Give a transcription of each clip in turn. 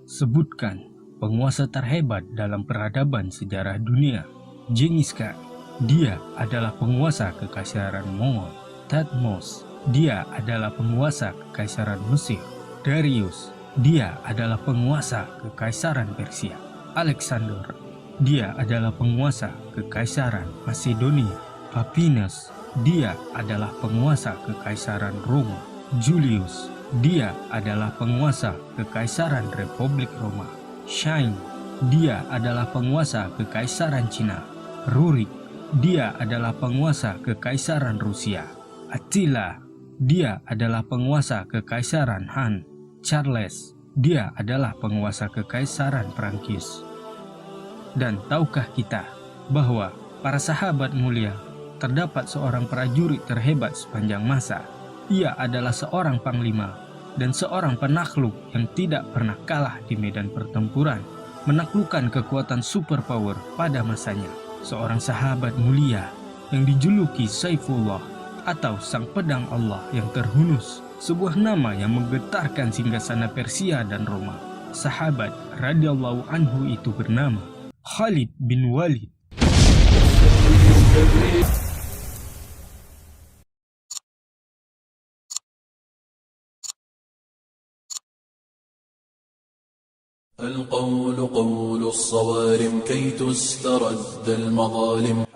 Sebutkan penguasa terhebat dalam peradaban sejarah dunia. Genghis Khan, dia adalah penguasa kekaisaran Mongol. Thutmose, dia adalah penguasa kekaisaran Mesir. Darius, dia adalah penguasa kekaisaran Persia. Alexander, dia adalah penguasa kekaisaran Macedonia. Papinas, dia adalah penguasa kekaisaran Roma. Julius, dia adalah penguasa kekaisaran Republik Roma. Shang, dia adalah penguasa kekaisaran Cina. Rurik, dia adalah penguasa kekaisaran Rusia. Attila, dia adalah penguasa kekaisaran Han. Charles, dia adalah penguasa kekaisaran Prancis. Dan tahukah kita bahwa para sahabat mulia terdapat seorang prajurit terhebat sepanjang masa. Ia adalah seorang panglima dan seorang penakluk yang tidak pernah kalah di medan pertempuran, menaklukkan kekuatan superpower pada masanya. Seorang sahabat mulia yang dijuluki Saifullah atau Sang Pedang Allah yang terhunus, sebuah nama yang menggetarkan singgasana Persia dan Roma. Sahabat radhiyallahu anhu itu bernama Khalid bin Walid. القول قول الصوارم كي تسترد المظالم.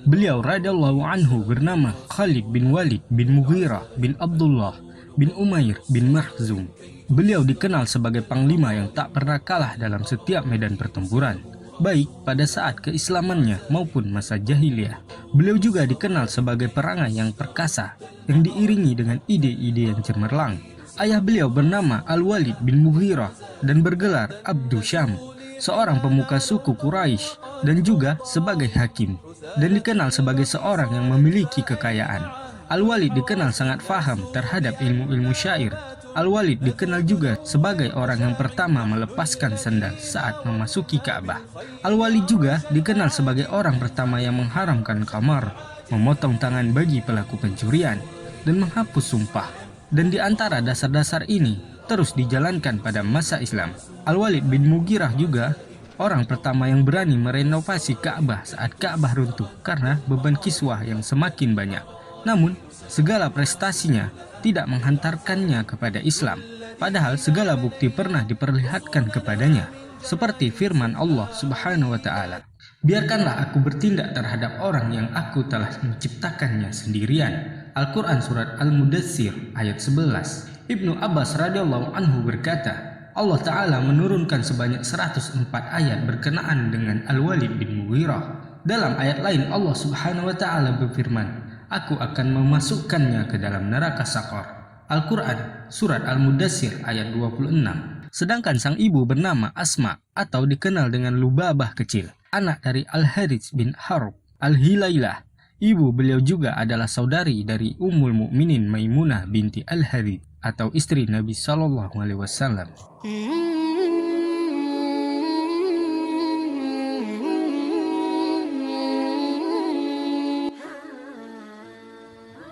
Beliau radhiyallahu anhu bernama Khalid bin Walid bin Mughirah bin Abdullah bin Umair bin Makhzum. Beliau dikenal sebagai panglima yang tak pernah kalah dalam setiap medan pertempuran, baik pada saat keislamannya maupun masa jahiliyah. Beliau juga dikenal sebagai perangai yang perkasa, yang diiringi dengan ide-ide yang cemerlang. Ayah beliau bernama Al-Walid bin Mughirah dan bergelar Abdu Syam, seorang pemuka suku Quraisy dan juga sebagai hakim, dan dikenal sebagai seorang yang memiliki kekayaan. Al-Walid dikenal sangat faham terhadap ilmu-ilmu syair. Al-Walid dikenal juga sebagai orang yang pertama melepaskan sandal saat memasuki Ka'bah. Al-Walid juga dikenal sebagai orang pertama yang mengharamkan khamar, memotong tangan bagi pelaku pencurian, dan menghapus sumpah. Dan di antara dasar-dasar ini terus dijalankan pada masa Islam. Al-Walid bin Mughirah juga orang pertama yang berani merenovasi Ka'bah saat Ka'bah runtuh karena beban kiswah yang semakin banyak. Namun, segala prestasinya tidak menghantarkannya kepada Islam, padahal segala bukti pernah diperlihatkan kepadanya, seperti firman Allah Subhanahu wa Ta'ala, "Biarkanlah aku bertindak terhadap orang yang aku telah menciptakannya sendirian." Al-Quran Surat Al-Mudaththir ayat 11. Ibnu Abbas radhiyallahu anhu berkata, Allah Ta'ala menurunkan sebanyak 104 ayat berkenaan dengan Al-Walid bin Mughirah. Dalam ayat lain Allah Subhanahu wa Ta'ala berfirman, "Aku akan memasukkannya ke dalam neraka Saqar." Al-Quran Surat Al-Mudaththir ayat 26. Sedangkan sang ibu bernama Asma atau dikenal dengan Lubabah kecil, anak dari Al-Harits bin Harb Al-Hilailah. Ibu beliau juga adalah saudari dari Ummul Mukminin Maimunah binti Al-Harits atau istri Nabi Shallallahu Alaihi Wasallam.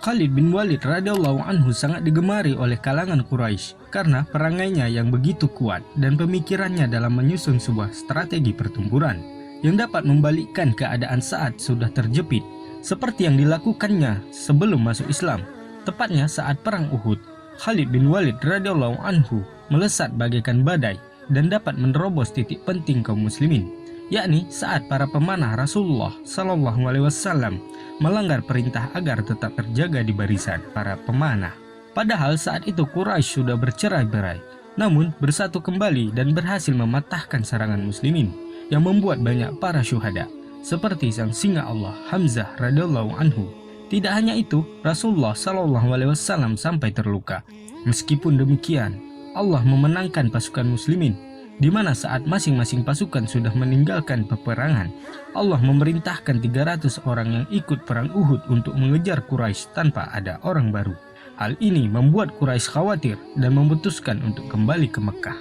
Khalid bin Walid radhiyallahu anhu sangat digemari oleh kalangan Quraisy karena perangainya yang begitu kuat dan pemikirannya dalam menyusun sebuah strategi pertempuran yang dapat membalikkan keadaan saat sudah terjepit, seperti yang dilakukannya sebelum masuk Islam. Tepatnya saat perang Uhud, Khalid bin Walid radhiyallahu anhu melesat bagaikan badai dan dapat menerobos titik penting kaum muslimin, yakni saat para pemanah Rasulullah Shallallahu Alaihi Wasallam melanggar perintah agar tetap terjaga di barisan para pemanah. Padahal saat itu Quraisy sudah bercerai-berai, namun bersatu kembali dan berhasil mematahkan serangan muslimin yang membuat banyak para syuhada, seperti sang singa Allah Hamzah radhiyallahu anhu. Tidak hanya itu, Rasulullah Shallallahu Alaihi Wasallam sampai terluka. Meskipun demikian, Allah memenangkan pasukan muslimin, di mana saat masing-masing pasukan sudah meninggalkan peperangan, Allah memerintahkan 300 orang yang ikut perang Uhud untuk mengejar Quraisy tanpa ada orang baru. Hal ini membuat Quraisy khawatir dan memutuskan untuk kembali ke Mekah.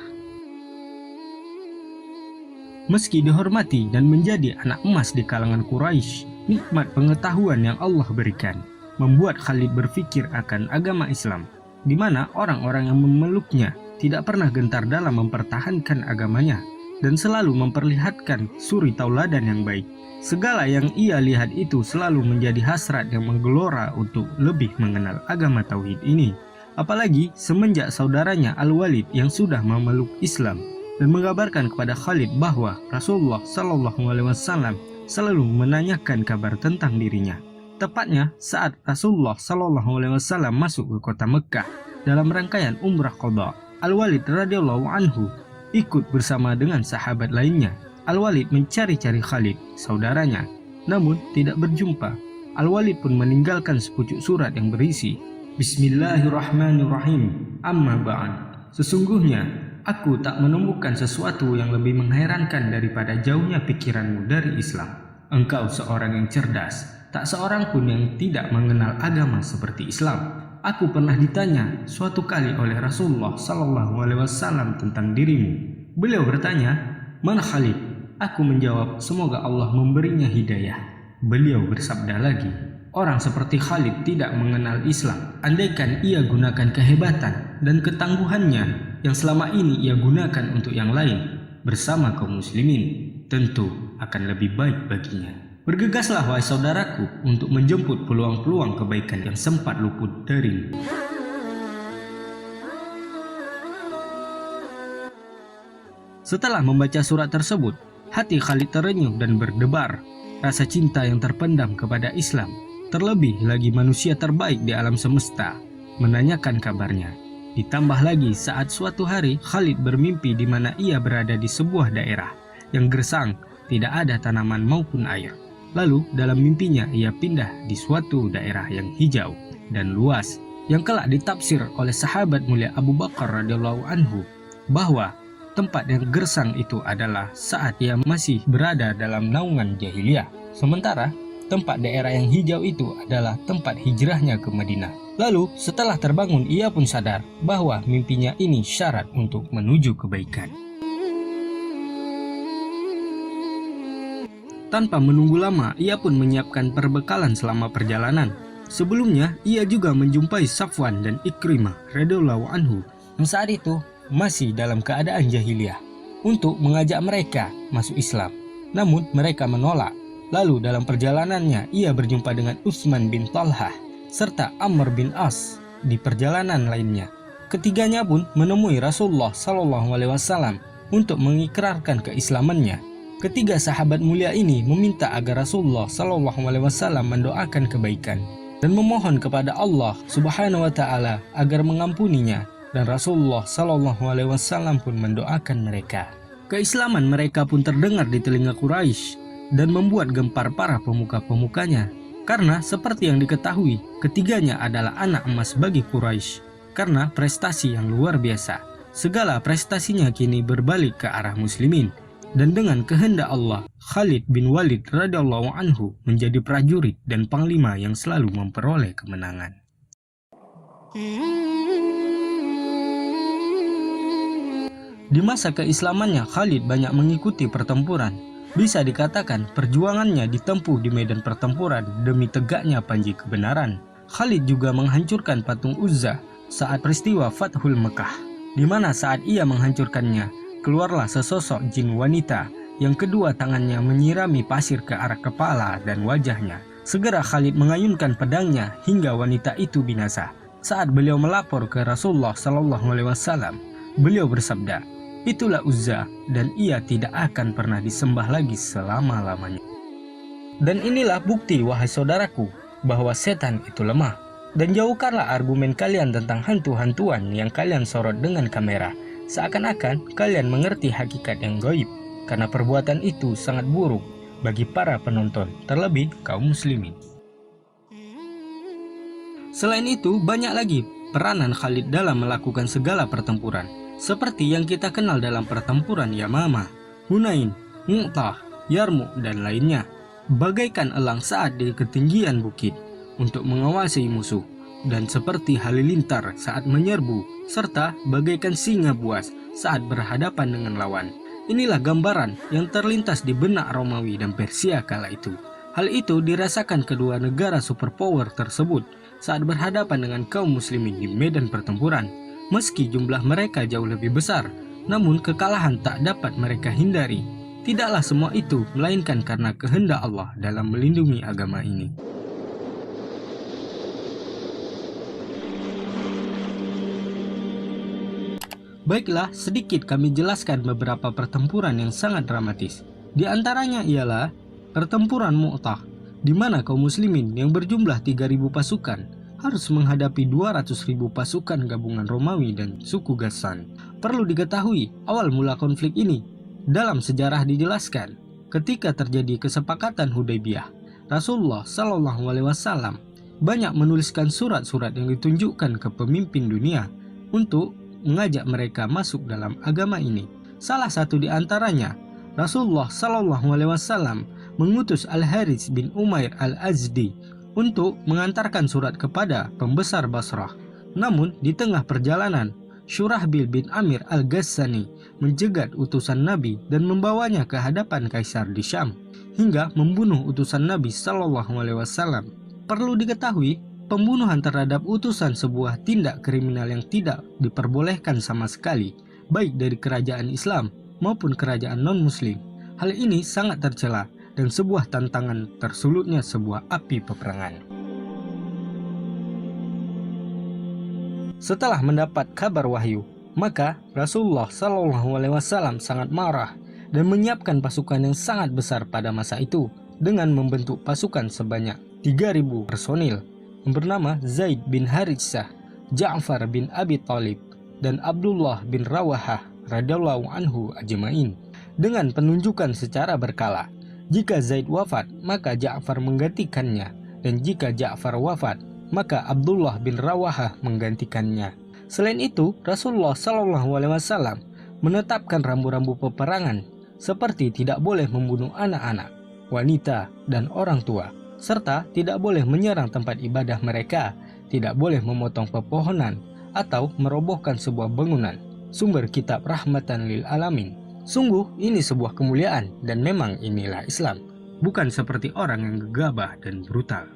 Meski dihormati dan menjadi anak emas di kalangan Quraisy, nikmat pengetahuan yang Allah berikan membuat Khalid berpikir akan agama Islam, di mana orang-orang yang memeluknya tidak pernah gentar dalam mempertahankan agamanya dan selalu memperlihatkan suri tauladan yang baik. Segala yang ia lihat itu selalu menjadi hasrat yang menggelora untuk lebih mengenal agama tauhid ini. Apalagi semenjak saudaranya Al-Walid yang sudah memeluk Islam dan mengabarkan kepada Khalid bahwa Rasulullah SAW selalu menanyakan kabar tentang dirinya. Tepatnya saat Rasulullah SAW masuk ke kota Mekah dalam rangkaian umrah qadha, Al-Walid radhiyallahu anhu ikut bersama dengan sahabat lainnya. Al-Walid mencari-cari Khalid, saudaranya, namun tidak berjumpa. Al-Walid pun meninggalkan sepucuk surat yang berisi, Bismillahirrahmanirrahim, amma ba'an. Sesungguhnya, aku tak menemukan sesuatu yang lebih mengherankan daripada jauhnya pikiranmu dari Islam. Engkau seorang yang cerdas, tak seorang pun yang tidak mengenal agama seperti Islam. Aku pernah ditanya suatu kali oleh Rasulullah SAW tentang dirimu. Beliau bertanya, mana Khalid? Aku menjawab, semoga Allah memberinya hidayah. Beliau bersabda lagi, orang seperti Khalid tidak mengenal Islam. Andaikan ia gunakan kehebatan dan ketangguhannya yang selama ini ia gunakan untuk yang lain bersama kaum muslimin, tentu akan lebih baik baginya. Bergegaslah wahai saudaraku untuk menjemput peluang-peluang kebaikan yang sempat luput darimu. Setelah membaca surat tersebut, hati Khalid terenyuh dan berdebar. Rasa cinta yang terpendam kepada Islam, terlebih lagi manusia terbaik di alam semesta, menanyakan kabarnya. Ditambah lagi saat suatu hari Khalid bermimpi di mana ia berada di sebuah daerah yang gersang, tidak ada tanaman maupun air. Lalu dalam mimpinya ia pindah di suatu daerah yang hijau dan luas, yang kelak ditafsir oleh sahabat mulia Abu Bakar radhiyallahu anhu bahwa tempat yang gersang itu adalah saat ia masih berada dalam naungan jahiliyah. Sementara tempat daerah yang hijau itu adalah tempat hijrahnya ke Madinah. Lalu setelah terbangun ia pun sadar bahwa mimpinya ini syarat untuk menuju kebaikan. Tanpa menunggu lama, ia pun menyiapkan perbekalan selama perjalanan. Sebelumnya, ia juga menjumpai Safwan dan Ikrimah radhiyallahu anhu yang saat itu masih dalam keadaan jahiliyah untuk mengajak mereka masuk Islam. Namun mereka menolak. Lalu dalam perjalanannya, ia berjumpa dengan Utsman bin Talhah serta Amr bin As di perjalanan lainnya. Ketiganya pun menemui Rasulullah SAW untuk mengikrarkan keislamannya. Ketiga sahabat mulia ini meminta agar Rasulullah SAW mendoakan kebaikan dan memohon kepada Allah Subhanahu wa Ta'ala agar mengampuninya, dan Rasulullah SAW pun mendoakan mereka. Keislaman mereka pun terdengar di telinga Quraisy dan membuat gempar para pemuka-pemukanya, karena seperti yang diketahui, ketiganya adalah anak emas bagi Quraisy karena prestasi yang luar biasa. Segala prestasinya kini berbalik ke arah muslimin. Dan dengan kehendak Allah, Khalid bin Walid radhiyallahu anhu menjadi prajurit dan panglima yang selalu memperoleh kemenangan. Di masa keislamannya, Khalid banyak mengikuti pertempuran. Bisa dikatakan perjuangannya ditempuh di medan pertempuran demi tegaknya panji kebenaran. Khalid juga menghancurkan patung Uzza saat peristiwa Fathul Mekah, di mana saat ia menghancurkannya, keluarlah sesosok jin wanita yang kedua tangannya menyirami pasir ke arah kepala dan wajahnya. Segera Khalid mengayunkan pedangnya hingga wanita itu binasa. Saat beliau melapor ke Rasulullah SAW, beliau bersabda, itulah Uzza dan ia tidak akan pernah disembah lagi selama-lamanya. Dan inilah bukti, wahai saudaraku, bahwa setan itu lemah. Dan jauhkanlah argumen kalian tentang hantu-hantuan yang kalian sorot dengan kamera, seakan-akan kalian mengerti hakikat yang gaib, karena perbuatan itu sangat buruk bagi para penonton, terlebih kaum muslimin. Selain itu, banyak lagi peranan Khalid dalam melakukan segala pertempuran, seperti yang kita kenal dalam pertempuran Yamamah, Hunain, Mu'tah, Yarmuk, dan lainnya. Bagaikan elang saat di ketinggian bukit untuk mengawasi musuh, dan seperti halilintar saat menyerbu, serta bagaikan singa buas saat berhadapan dengan lawan. Inilah gambaran yang terlintas di benak Romawi dan Persia kala itu. Hal itu dirasakan kedua negara superpower tersebut saat berhadapan dengan kaum muslimin di medan pertempuran. Meski jumlah mereka jauh lebih besar, namun kekalahan tak dapat mereka hindari. Tidaklah semua itu melainkan karena kehendak Allah dalam melindungi agama ini. Baiklah, sedikit kami jelaskan beberapa pertempuran yang sangat dramatis. Di antaranya ialah pertempuran Mu'tah, di mana kaum muslimin yang berjumlah 3.000 pasukan harus menghadapi 200.000 pasukan gabungan Romawi dan suku Ghassan. Perlu diketahui, awal mula konflik ini dalam sejarah dijelaskan ketika terjadi kesepakatan Hudaybiyah. Rasulullah SAW banyak menuliskan surat-surat yang ditunjukkan ke pemimpin dunia untuk mengajak mereka masuk dalam agama ini. Salah satu di antaranya, Rasulullah SAW mengutus Al-Harits bin Umair Al-Azdi untuk mengantarkan surat kepada pembesar Basrah. Namun di tengah perjalanan, Syurahbil bin Amir Al-Ghassani menjegat utusan Nabi dan membawanya ke hadapan Kaisar di Syam hingga membunuh utusan Nabi SAW. Perlu diketahui, pembunuhan terhadap utusan sebuah tindak kriminal yang tidak diperbolehkan sama sekali, baik dari kerajaan Islam maupun kerajaan non-muslim. Hal ini sangat tercela dan sebuah tantangan tersulutnya sebuah api peperangan. Setelah mendapat kabar wahyu, maka Rasulullah SAW sangat marah dan menyiapkan pasukan yang sangat besar pada masa itu dengan membentuk pasukan sebanyak 3.000 personil yang bernama Zaid bin Haritsah, Ja'far bin Abi Thalib, dan Abdullah bin Rawahah radhiyallahu anhu ajmain, dengan penunjukan secara berkala. Jika Zaid wafat, maka Ja'far menggantikannya, dan jika Ja'far wafat, maka Abdullah bin Rawahah menggantikannya. Selain itu, Rasulullah SAW menetapkan rambu-rambu peperangan seperti tidak boleh membunuh anak-anak, wanita, dan orang tua, serta tidak boleh menyerang tempat ibadah mereka, tidak boleh memotong pepohonan, atau merobohkan sebuah bangunan. Sumber kitab Rahmatan lil Alamin. Sungguh ini sebuah kemuliaan dan memang inilah Islam, bukan seperti orang yang gegabah dan brutal.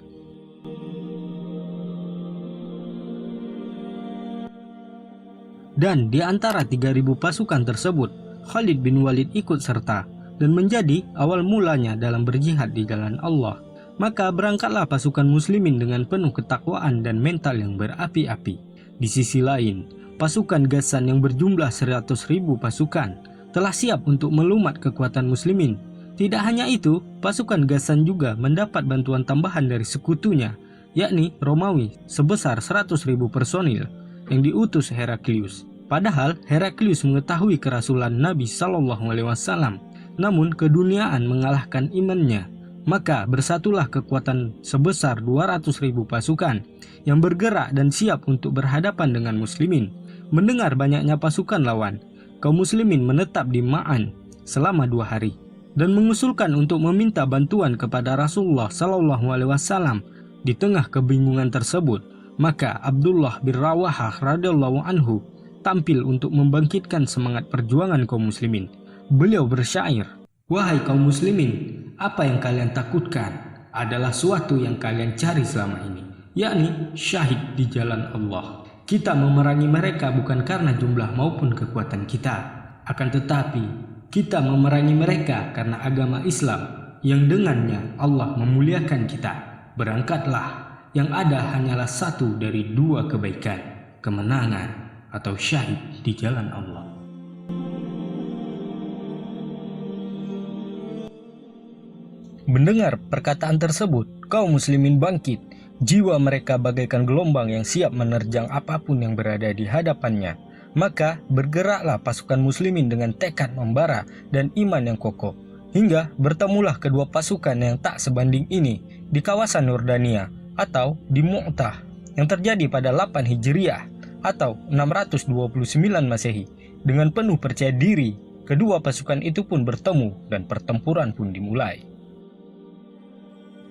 Dan di antara 3.000 pasukan tersebut, Khalid bin Walid ikut serta dan menjadi awal mulanya dalam berjihad di jalan Allah. Maka berangkatlah pasukan muslimin dengan penuh ketakwaan dan mental yang berapi-api. Di sisi lain, pasukan Ghassan yang berjumlah 100.000 pasukan telah siap untuk melumat kekuatan muslimin. Tidak hanya itu, pasukan Ghassan juga mendapat bantuan tambahan dari sekutunya, yakni Romawi sebesar 100.000 personil yang diutus Heraklius. Padahal Heraklius mengetahui kerasulan Nabi SAW, namun keduniaan mengalahkan imannya. Maka bersatulah kekuatan sebesar 200.000 pasukan yang bergerak dan siap untuk berhadapan dengan muslimin. Mendengar banyaknya pasukan lawan, kaum muslimin menetap di Ma'an selama 2 hari dan mengusulkan untuk meminta bantuan kepada Rasulullah SAW. Di tengah kebingungan tersebut, maka Abdullah bin Rawahah radhiyallahu anhu tampil untuk membangkitkan semangat perjuangan kaum muslimin. Beliau bersyair, "Wahai kaum muslimin, apa yang kalian takutkan adalah suatu yang kalian cari selama ini, yakni syahid di jalan Allah. Kita memerangi mereka bukan karena jumlah maupun kekuatan kita, akan tetapi kita memerangi mereka karena agama Islam yang dengannya Allah memuliakan kita. Berangkatlah, yang ada hanyalah satu dari 2 kebaikan, kemenangan atau syahid di jalan Allah." Mendengar perkataan tersebut, kaum muslimin bangkit. Jiwa mereka bagaikan gelombang yang siap menerjang apapun yang berada di hadapannya. Maka bergeraklah pasukan muslimin dengan tekad membara dan iman yang kokoh. Hingga bertemulah kedua pasukan yang tak sebanding ini di kawasan Yordania atau di Mu'tah yang terjadi pada 8 Hijriah atau 629 Masehi. Dengan penuh percaya diri, kedua pasukan itu pun bertemu dan pertempuran pun dimulai.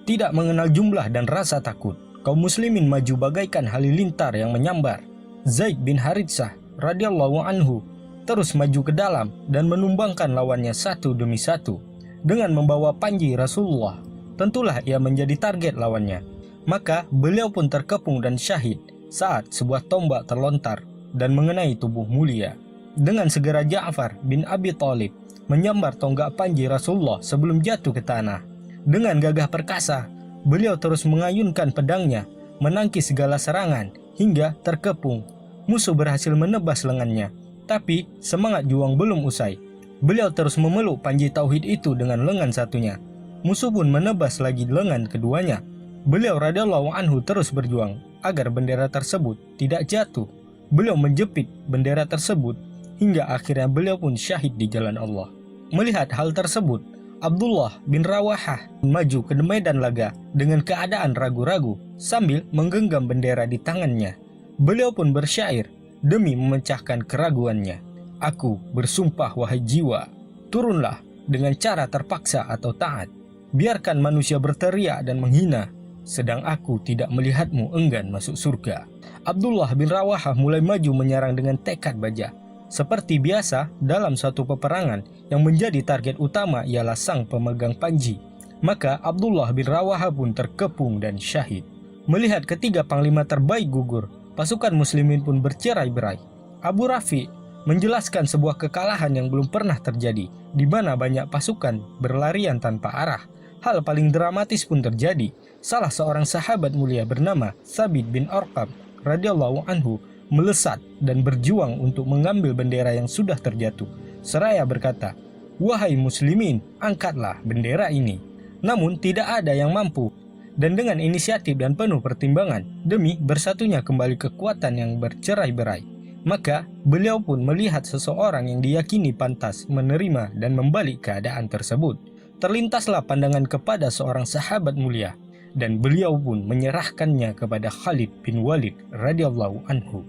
Tidak mengenal jumlah dan rasa takut, kaum muslimin maju bagaikan halilintar yang menyambar. Zaid bin Haritsah radhiyallahu anhu terus maju ke dalam dan menumbangkan lawannya satu demi satu. Dengan membawa panji Rasulullah, tentulah ia menjadi target lawannya. Maka beliau pun terkepung dan syahid saat sebuah tombak terlontar dan mengenai tubuh mulia. Dengan segera Ja'far bin Abi Thalib menyambar tonggak panji Rasulullah sebelum jatuh ke tanah. Dengan gagah perkasa, beliau terus mengayunkan pedangnya, menangkis segala serangan, hingga terkepung. Musuh berhasil menebas lengannya, tapi semangat juang belum usai. Beliau terus memeluk panji tauhid itu dengan lengan satunya. Musuh pun menebas lagi lengan keduanya. Beliau radhiyallahu anhu terus berjuang agar bendera tersebut tidak jatuh. Beliau menjepit bendera tersebut hingga akhirnya beliau pun syahid di jalan Allah. Melihat hal tersebut, Abdullah bin Rawahah maju ke medan laga dengan keadaan ragu-ragu sambil menggenggam bendera di tangannya. Beliau pun bersyair demi memecahkan keraguannya. Aku bersumpah wahai jiwa, turunlah dengan cara terpaksa atau taat. Biarkan manusia berteriak dan menghina, sedang aku tidak melihatmu enggan masuk surga. Abdullah bin Rawahah mulai maju menyerang dengan tekad baja. Seperti biasa, dalam suatu peperangan yang menjadi target utama ialah sang pemegang panji, maka Abdullah bin Rawahah pun terkepung dan syahid. Melihat ketiga panglima terbaik gugur, pasukan muslimin pun bercerai-berai. Abu Rafi menjelaskan sebuah kekalahan yang belum pernah terjadi, di mana banyak pasukan berlarian tanpa arah. Hal paling dramatis pun terjadi. Salah seorang sahabat mulia bernama Thabit bin Arqam radhiyallahu anhu melesat dan berjuang untuk mengambil bendera yang sudah terjatuh. Seraya berkata, "Wahai muslimin, angkatlah bendera ini." Namun tidak ada yang mampu. Dan dengan inisiatif dan penuh pertimbangan, demi bersatunya kembali kekuatan yang bercerai-berai, maka beliau pun melihat seseorang yang diyakini pantas menerima dan membalik keadaan tersebut. Terlintaslah pandangan kepada seorang sahabat mulia, dan beliau pun menyerahkannya kepada Khalid bin Walid radhiyallahu anhu.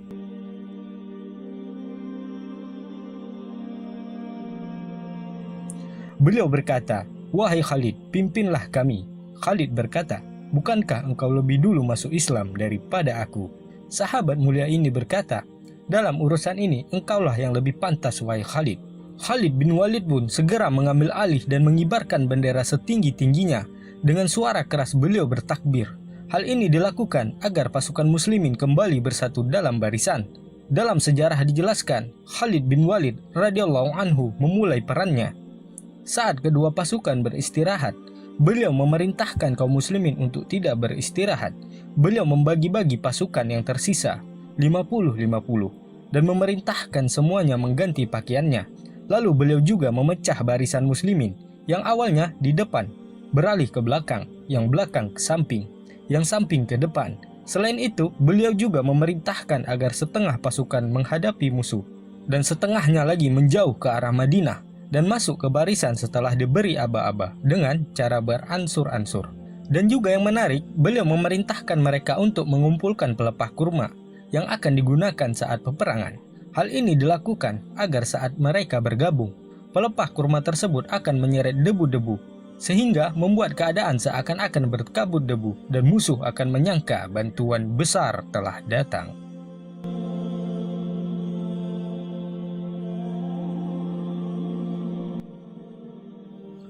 Beliau berkata, "Wahai Khalid, pimpinlah kami." Khalid berkata, "Bukankah engkau lebih dulu masuk Islam daripada aku?" Sahabat mulia ini berkata, "Dalam urusan ini engkaulah yang lebih pantas wahai Khalid." Khalid bin Walid pun segera mengambil alih dan mengibarkan bendera setinggi-tingginya. Dengan suara keras beliau bertakbir. Hal ini dilakukan agar pasukan muslimin kembali bersatu dalam barisan. Dalam sejarah dijelaskan, Khalid bin Walid radhiyallahu anhu memulai perannya. Saat kedua pasukan beristirahat, beliau memerintahkan kaum muslimin untuk tidak beristirahat. Beliau membagi-bagi pasukan yang tersisa 50-50 dan memerintahkan semuanya mengganti pakaiannya. Lalu beliau juga memecah barisan muslimin yang awalnya di depan beralih ke belakang, yang belakang ke samping, yang samping ke depan. Selain itu, beliau juga memerintahkan agar setengah pasukan menghadapi musuh dan setengahnya lagi menjauh ke arah Madinah dan masuk ke barisan setelah diberi aba-aba dengan cara beransur-ansur. Dan juga yang menarik, beliau memerintahkan mereka untuk mengumpulkan pelepah kurma yang akan digunakan saat peperangan. Hal ini dilakukan agar saat mereka bergabung, pelepah kurma tersebut akan menyeret debu-debu, sehingga membuat keadaan seakan-akan berkabut debu dan musuh akan menyangka bantuan besar telah datang.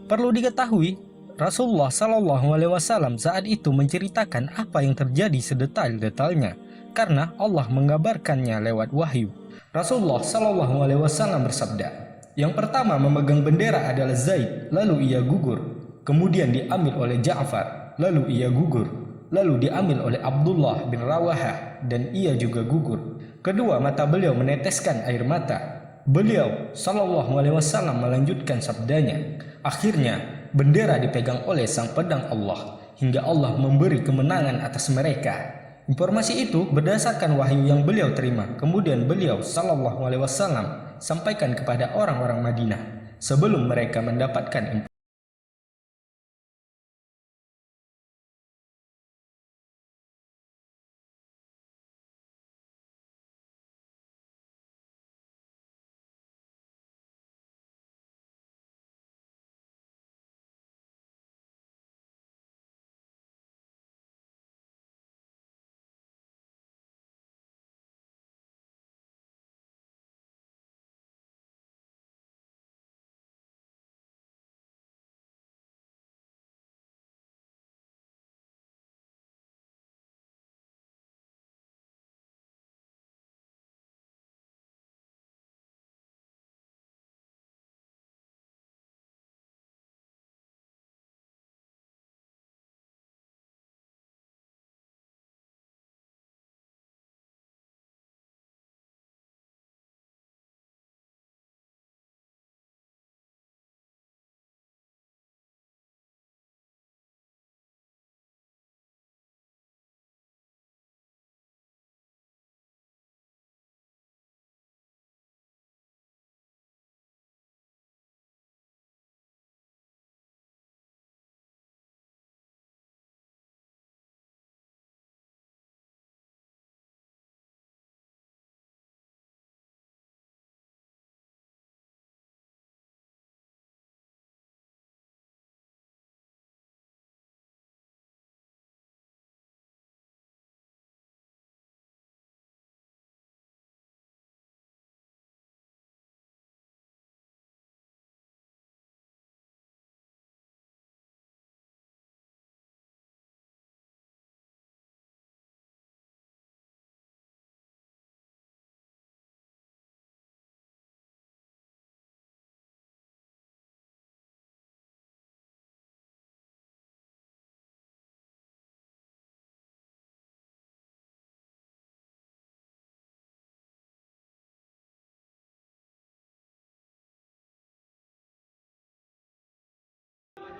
Perlu diketahui, Rasulullah Shallallahu Alaihi Wasallam saat itu menceritakan apa yang terjadi sedetail-detailnya, karena Allah mengabarkannya lewat wahyu. Rasulullah Shallallahu Alaihi Wasallam bersabda, "Yang pertama memegang bendera adalah Zaid, lalu ia gugur. Kemudian diambil oleh Ja'far, lalu ia gugur. Lalu diambil oleh Abdullah bin Rawahah, dan ia juga gugur." Kedua mata beliau meneteskan air mata. Beliau Shallallahu Alaihi Wasallam melanjutkan sabdanya, "Akhirnya bendera dipegang oleh sang pedang Allah hingga Allah memberi kemenangan atas mereka." Informasi itu berdasarkan wahyu yang beliau terima. Kemudian beliau Shallallahu Alaihi Wasallam sampaikan kepada orang-orang Madinah sebelum mereka mendapatkan informasi.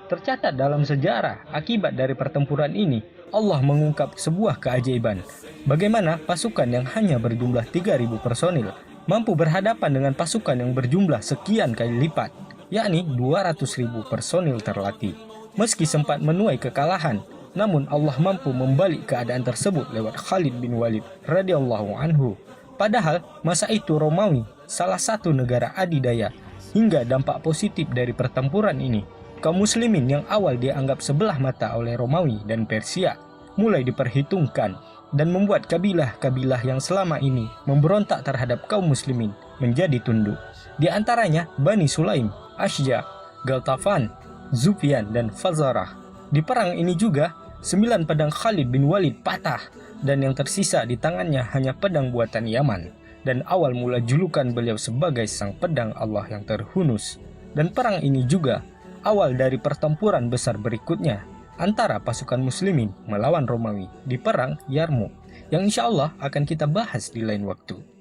Tercatat dalam sejarah, akibat dari pertempuran ini, Allah mengungkap sebuah keajaiban. Bagaimana pasukan yang hanya berjumlah 3.000 personil mampu berhadapan dengan pasukan yang berjumlah sekian kali lipat, yakni 200.000 personil terlatih. Meski sempat menuai kekalahan, namun Allah mampu membalik keadaan tersebut lewat Khalid bin Walid radhiyallahu anhu. Padahal masa itu Romawi salah satu negara adidaya. Hingga dampak positif dari pertempuran ini, kaum muslimin yang awal dianggap sebelah mata oleh Romawi dan Persia mulai diperhitungkan dan membuat kabilah-kabilah yang selama ini memberontak terhadap kaum muslimin menjadi tunduk. Di antaranya Bani Sulaim, Ashja, Galtafan, Zufyan, dan Fazarah. Di perang ini juga 9 pedang Khalid bin Walid patah dan yang tersisa di tangannya hanya pedang buatan Yaman. Dan awal mula julukan beliau sebagai sang pedang Allah yang terhunus. Dan perang ini juga awal dari pertempuran besar berikutnya antara pasukan muslimin melawan Romawi di perang Yarmouk, yang insya Allah akan kita bahas di lain waktu.